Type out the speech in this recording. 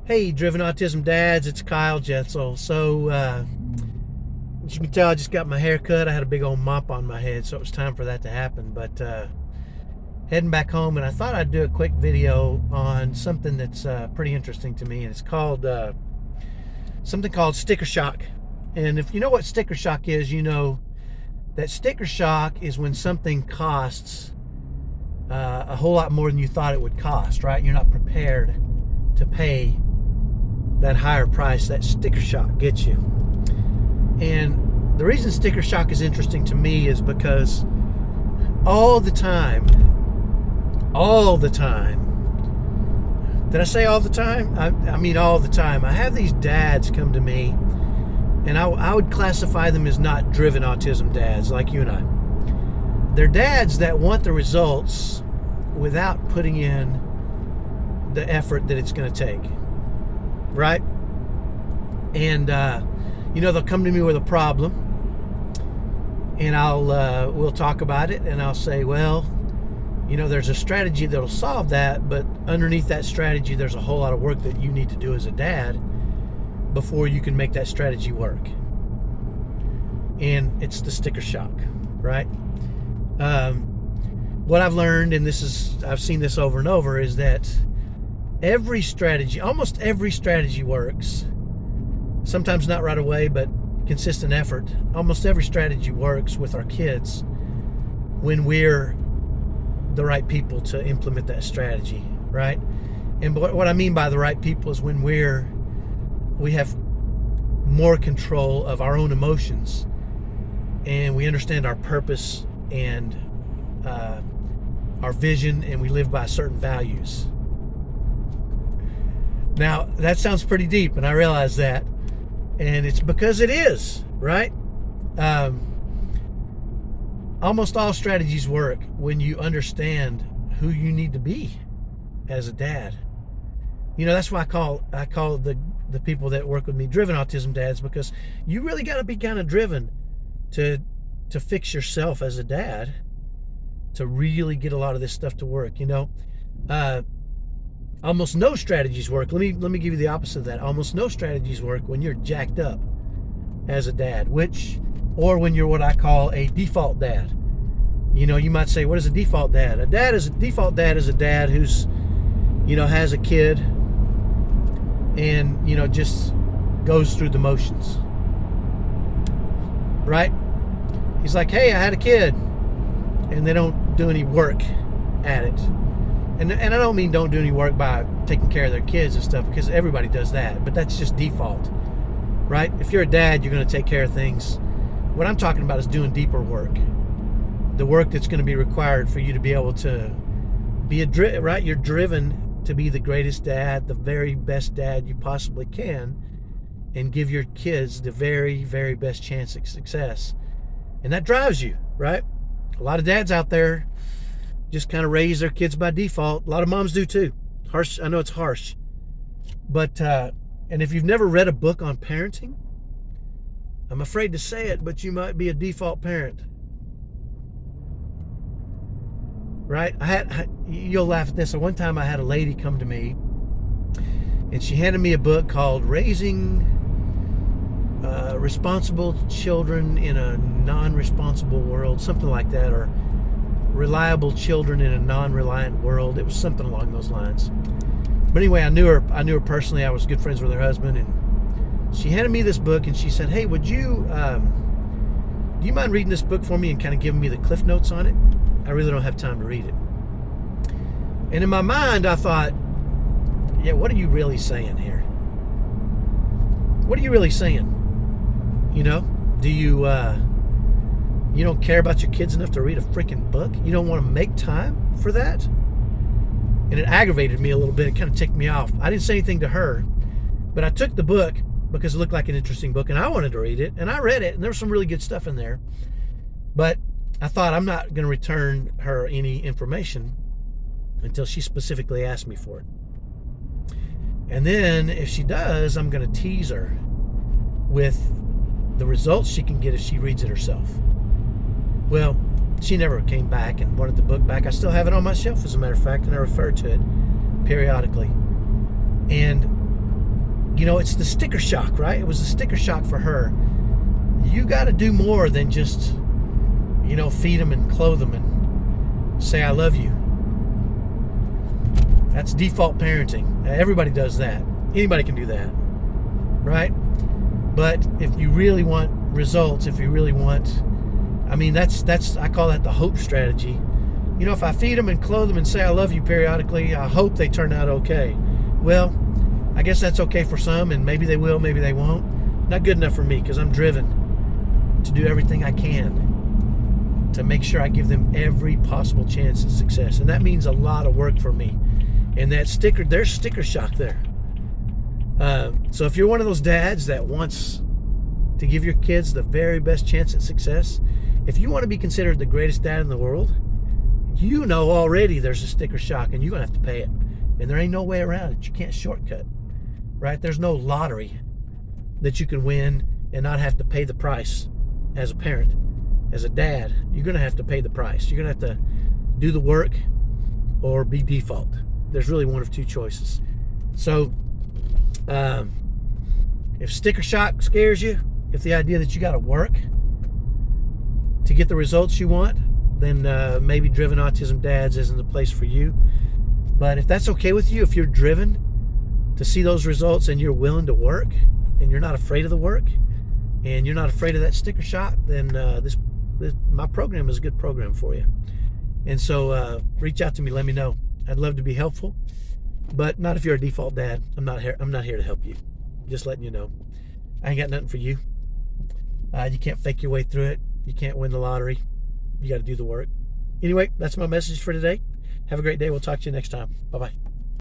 Hey, Driven Autism Dads, it's Kyle Jetzel. So, as you can tell, I just got my hair cut. I had a big old mop on my head, so it was time for that to happen. But heading back home, and I thought I'd do a quick video on something that's pretty interesting to me, and it's called something called sticker shock. And if you know what sticker shock is, you know that sticker shock is when something costs a whole lot more than you thought it would cost, right? You're not prepared to pay that higher price. That sticker shock gets you. And the reason sticker shock is interesting to me is because all the time, did I say all the time? I mean all the time. I have these dads come to me, and I would classify them as not driven autism dads like you and I. They're dads that want the results without putting in the effort that it's going to take, right? And they'll come to me with a problem, and we'll talk about it, and I'll say, well, there's a strategy that'll solve that, but underneath that strategy there's a whole lot of work that you need to do as a dad before you can make that strategy work. And it's the sticker shock, right? What I've learned, and I've seen this over and over, is that almost every strategy works. Sometimes not right away, but consistent effort. Almost every strategy works with our kids when we're the right people to implement that strategy, right? And what I mean by the right people is when we have more control of our own emotions, and we understand our purpose and our vision, and we live by certain values. Now, that sounds pretty deep, and I realize that. And it's because it is, right? Almost all strategies work when you understand who you need to be as a dad. That's why I call the people that work with me driven autism dads, because you really got to be kind of driven to fix yourself as a dad, to really get a lot of this stuff to work. Almost no strategies work. Let me give you the opposite of that. Almost no strategies work when you're jacked up as a dad, or when you're what I call a default dad. You might say, what is a default dad? A default dad is a dad who's, has a kid and, just goes through the motions, right? He's like, hey, I had a kid, and they don't do any work at it. And I don't mean don't do any work by taking care of their kids and stuff, because everybody does that, but that's just default, right? If you're a dad, you're going to take care of things. What I'm talking about is doing deeper work, the work that's going to be required for you to be able to be right? You're driven to be the greatest dad, the very best dad you possibly can, and give your kids the very, very best chance of success. And that drives you, right? A lot of dads out there just kind of raise their kids by default. A lot of moms do too. Harsh. I know it's harsh, but and if you've never read a book on parenting, I'm afraid to say it, but you might be a default parent, right? You'll laugh at this. So one time I had a lady come to me, and she handed me a book called Raising Responsible Children in a Non-Responsible World, something like that, or Reliable Children in a Non-Reliant World. It was something along those lines. But anyway, I knew her personally. I was good friends with her husband, and she handed me this book, and she said, hey, do you mind reading this book for me and kind of giving me the cliff notes on it? I really don't have time to read it. And in my mind, I thought, yeah, what are you really saying here? What are you really saying? Do you don't care about your kids enough to read a freaking book? You don't want to make time for that? And it aggravated me a little bit. It kind of ticked me off. I didn't say anything to her, but I took the book because it looked like an interesting book, and I wanted to read it, and I read it, and there was some really good stuff in there. But I thought, I'm not going to return her any information until she specifically asked me for it. And then if she does, I'm going to tease her with the results she can get if she reads it herself. Well, she never came back and wanted the book back. I still have it on my shelf, as a matter of fact, and I refer to it periodically. And it's the sticker shock, right? It was the sticker shock for her. You got to do more than just, feed them and clothe them and say, I love you. That's default parenting. Everybody does that. Anybody can do that, right? But if you really want results, if you really want, that's I call that the hope strategy. If I feed them and clothe them and say I love you periodically, I hope they turn out okay. Well, I guess that's okay for some, and maybe they will, maybe they won't. Not good enough for me, because I'm driven to do everything I can to make sure I give them every possible chance at success. And that means a lot of work for me. And there's sticker shock there. So if you're one of those dads that wants to give your kids the very best chance at success, if you want to be considered the greatest dad in the world, already there's a sticker shock, and you're going to have to pay it. And there ain't no way around it. You can't shortcut, right? There's no lottery that you can win and not have to pay the price as a parent. As a dad, you're going to have to pay the price. You're going to have to do the work or be default. There's really one of two choices. So if sticker shock scares you, if the idea that you got to work to get the results you want, then maybe Driven Autism Dads isn't the place for you. But if that's okay with you, if you're driven to see those results and you're willing to work and you're not afraid of the work and you're not afraid of that sticker shock, then my program is a good program for you. And so reach out to me, let me know. I'd love to be helpful, but not if you're a default dad. I'm not here to help you. Just letting you know. I ain't got nothing for you. You can't fake your way through it. You can't win the lottery. You got to do the work. Anyway, that's my message for today. Have a great day. We'll talk to you next time. Bye-bye.